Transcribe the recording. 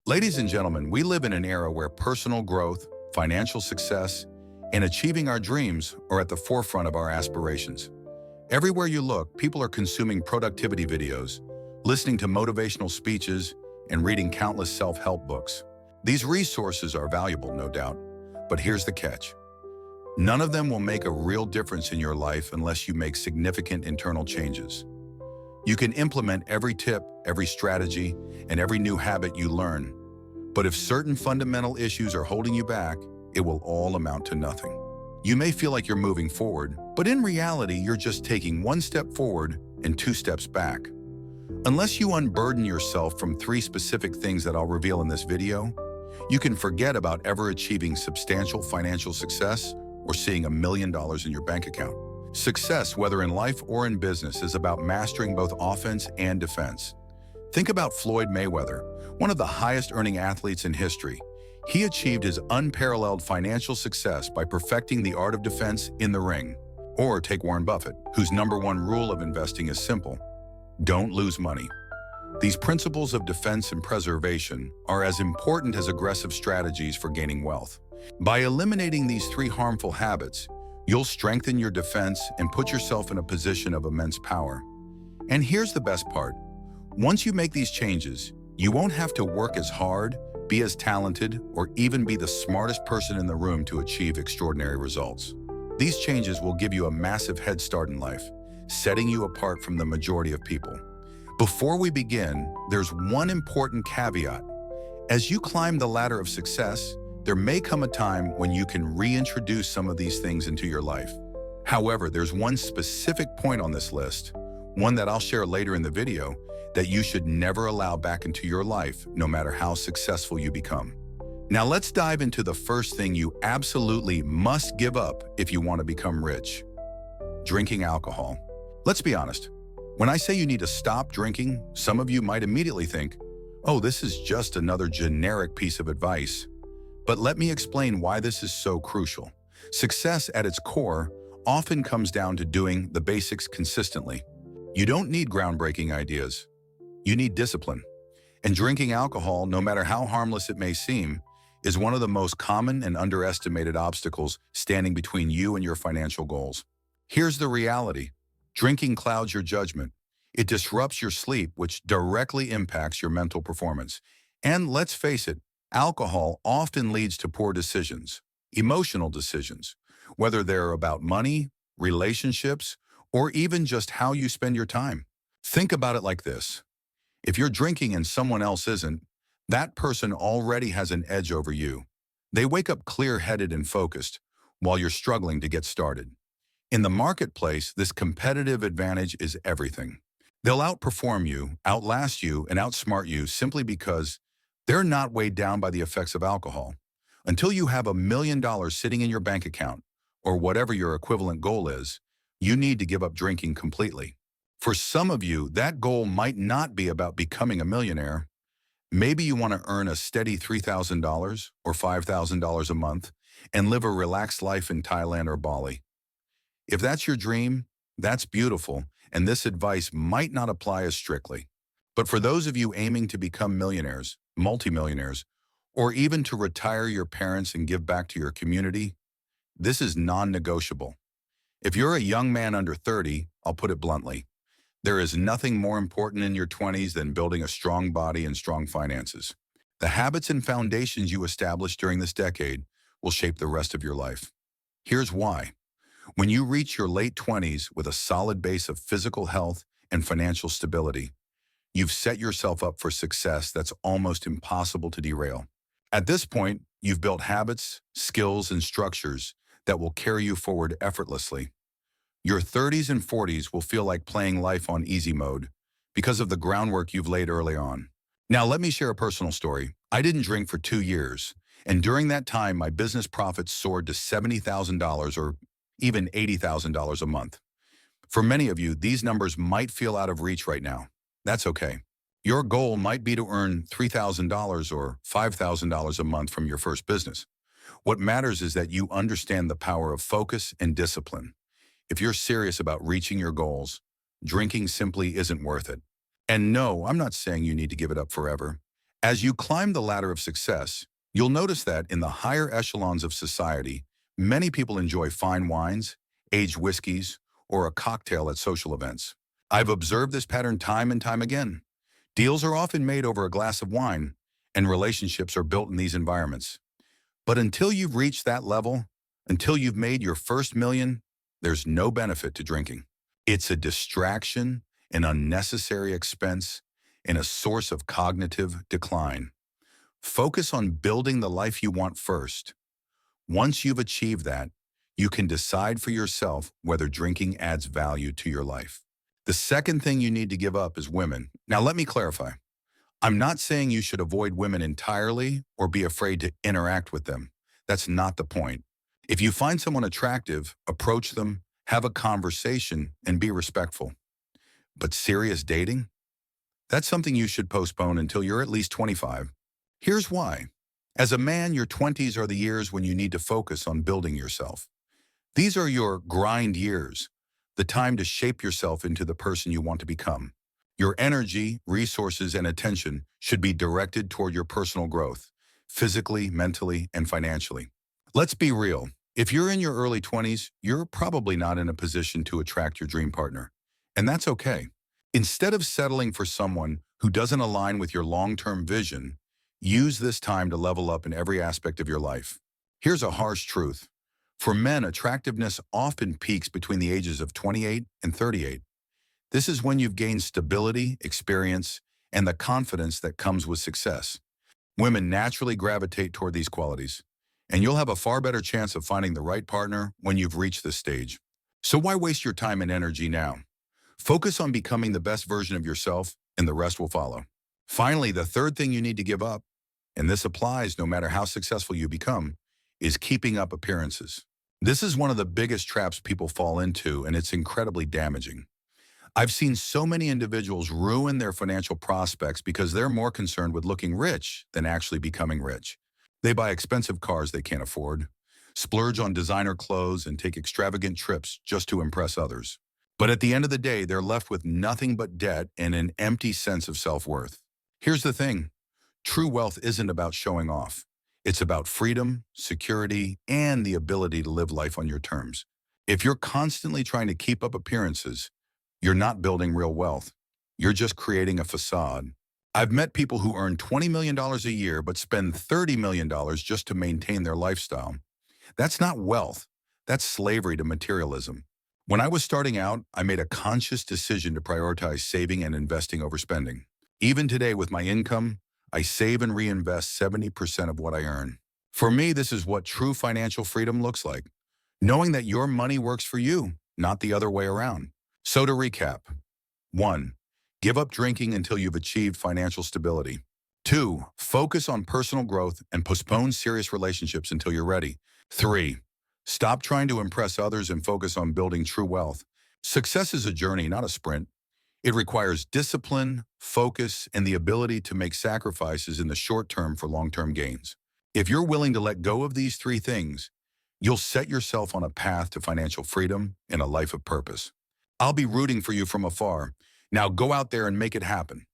Ladies and gentlemen, we live in an era where personal growth, financial success, and achieving our dreams are at the forefront of our aspirations. Everywhere you look, people are consuming productivity videos, listening to motivational speeches, and reading countless self-help books. These resources are valuable, no doubt, but here's the catch. None of them will make a real difference in your life unless you make significant internal changes. You can implement every tip, every strategy, and every new habit you learn, but if certain fundamental issues are holding you back, it will all amount to nothing. You may feel like you're moving forward, but in reality, you're just taking one step forward and two steps back. Unless you unburden yourself from three specific things that I'll reveal in this video, you can forget about ever achieving substantial financial success or seeing $1 million in your bank account. Success, whether in life or in business, is about mastering both offense and defense. Think about Floyd Mayweather, one of the highest-earning athletes in history. He achieved his unparalleled financial success by perfecting the art of defense in the ring. Or take Warren Buffett, whose #1 rule of investing is simple: don't lose money. These principles of defense and preservation are as important as aggressive strategies for gaining wealth. By eliminating these three harmful habits, you'll strengthen your defense and put yourself in a position of immense power. And here's the best part. Once you make these changes, you won't have to work as hard, be as talented, or even be the smartest person in the room to achieve extraordinary results. These changes will give you a massive head start in life, setting you apart from the majority of people. Before we begin, there's one important caveat. As you climb the ladder of success, there may come a time when you can reintroduce some of these things into your life. However, there's one specific point on this list, one that I'll share later in the video, that you should never allow back into your life, no matter how successful you become. Now let's dive into the first thing you absolutely must give up if you want to become rich: drinking alcohol. Let's be honest. When I say you need to stop drinking, some of you might immediately think, oh, this is just another generic piece of advice. But let me explain why this is so crucial. Success at its core often comes down to doing the basics consistently. You don't need groundbreaking ideas. You need discipline. And drinking alcohol, no matter how harmless it may seem, is one of the most common and underestimated obstacles standing between you and your financial goals. Here's the reality. Drinking clouds your judgment. It disrupts your sleep, which directly impacts your mental performance. And let's face it, alcohol often leads to poor decisions, emotional decisions, whether they're about money, relationships, or even just how you spend your time. Think about it like this. If you're drinking and someone else isn't, that person already has an edge over you. They wake up clear-headed and focused, while you're struggling to get started. In the marketplace, this competitive advantage is everything. They'll outperform you, outlast you, and outsmart you simply because they're not weighed down by the effects of alcohol. Until you have $1 million sitting in your bank account, or whatever your equivalent goal is, you need to give up drinking completely. For some of you, that goal might not be about becoming a millionaire. Maybe you want to earn a steady $3,000 or $5,000 a month and live a relaxed life in Thailand or Bali. If that's your dream, that's beautiful, and this advice might not apply as strictly. But for those of you aiming to become millionaires, multimillionaires, or even to retire your parents and give back to your community, this is non-negotiable. If you're a young man under 30, I'll put it bluntly, there is nothing more important in your 20s than building a strong body and strong finances. The habits and foundations you establish during this decade will shape the rest of your life. Here's why. When you reach your late 20s with a solid base of physical health and financial stability, you've set yourself up for success that's almost impossible to derail. At this point, you've built habits, skills, and structures that will carry you forward effortlessly. Your 30s and 40s will feel like playing life on easy mode because of the groundwork you've laid early on. Now, let me share a personal story. I didn't drink for 2 years, and during that time, my business profits soared to $70,000 or even $80,000 a month. For many of you, these numbers might feel out of reach right now. That's okay. Your goal might be to earn $3,000 or $5,000 a month from your first business. What matters is that you understand the power of focus and discipline. If you're serious about reaching your goals, drinking simply isn't worth it. And no, I'm not saying you need to give it up forever. As you climb the ladder of success, you'll notice that in the higher echelons of society, many people enjoy fine wines, aged whiskeys, or a cocktail at social events. I've observed this pattern time and time again. Deals are often made over a glass of wine, and relationships are built in these environments. But until you've reached that level, until you've made your first million, there's no benefit to drinking. It's a distraction, an unnecessary expense, and a source of cognitive decline. Focus on building the life you want first. Once you've achieved that, you can decide for yourself whether drinking adds value to your life. The second thing you need to give up is women. Now, let me clarify. I'm not saying you should avoid women entirely or be afraid to interact with them. That's not the point. If you find someone attractive, approach them, have a conversation, and be respectful. But serious dating? That's something you should postpone until you're at least 25. Here's why. As a man, your 20s are the years when you need to focus on building yourself. These are your grind years, the time to shape yourself into the person you want to become. Your energy, resources, and attention should be directed toward your personal growth, physically, mentally, and financially. Let's be real. If you're in your early 20s, you're probably not in a position to attract your dream partner. And that's okay. Instead of settling for someone who doesn't align with your long-term vision, use this time to level up in every aspect of your life. Here's a harsh truth. For men, attractiveness often peaks between the ages of 28 and 38. This is when you've gained stability, experience, and the confidence that comes with success. Women naturally gravitate toward these qualities, and you'll have a far better chance of finding the right partner when you've reached this stage. So why waste your time and energy now? Focus on becoming the best version of yourself, and the rest will follow. Finally, the third thing you need to give up, and this applies no matter how successful you become, is keeping up appearances. This is one of the biggest traps people fall into, and it's incredibly damaging. I've seen so many individuals ruin their financial prospects because they're more concerned with looking rich than actually becoming rich. They buy expensive cars they can't afford, splurge on designer clothes, and take extravagant trips just to impress others. But at the end of the day, they're left with nothing but debt and an empty sense of self-worth. Here's the thing. True wealth isn't about showing off. It's about freedom, security, and the ability to live life on your terms. If you're constantly trying to keep up appearances, you're not building real wealth. You're just creating a facade. I've met people who earn $20 million a year but spend $30 million just to maintain their lifestyle. That's not wealth. That's slavery to materialism. When I was starting out, I made a conscious decision to prioritize saving and investing over spending. Even today, with my income, I save and reinvest 70% of what I earn. For me, this is what true financial freedom looks like. Knowing that your money works for you, not the other way around. So to recap, 1. Give up drinking until you've achieved financial stability. 2. Focus on personal growth and postpone serious relationships until you're ready. 3. Stop trying to impress others and focus on building true wealth. Success is a journey, not a sprint. It requires discipline, focus, and the ability to make sacrifices in the short term for long-term gains. If you're willing to let go of these three things, you'll set yourself on a path to financial freedom and a life of purpose. I'll be rooting for you from afar. Now go out there and make it happen.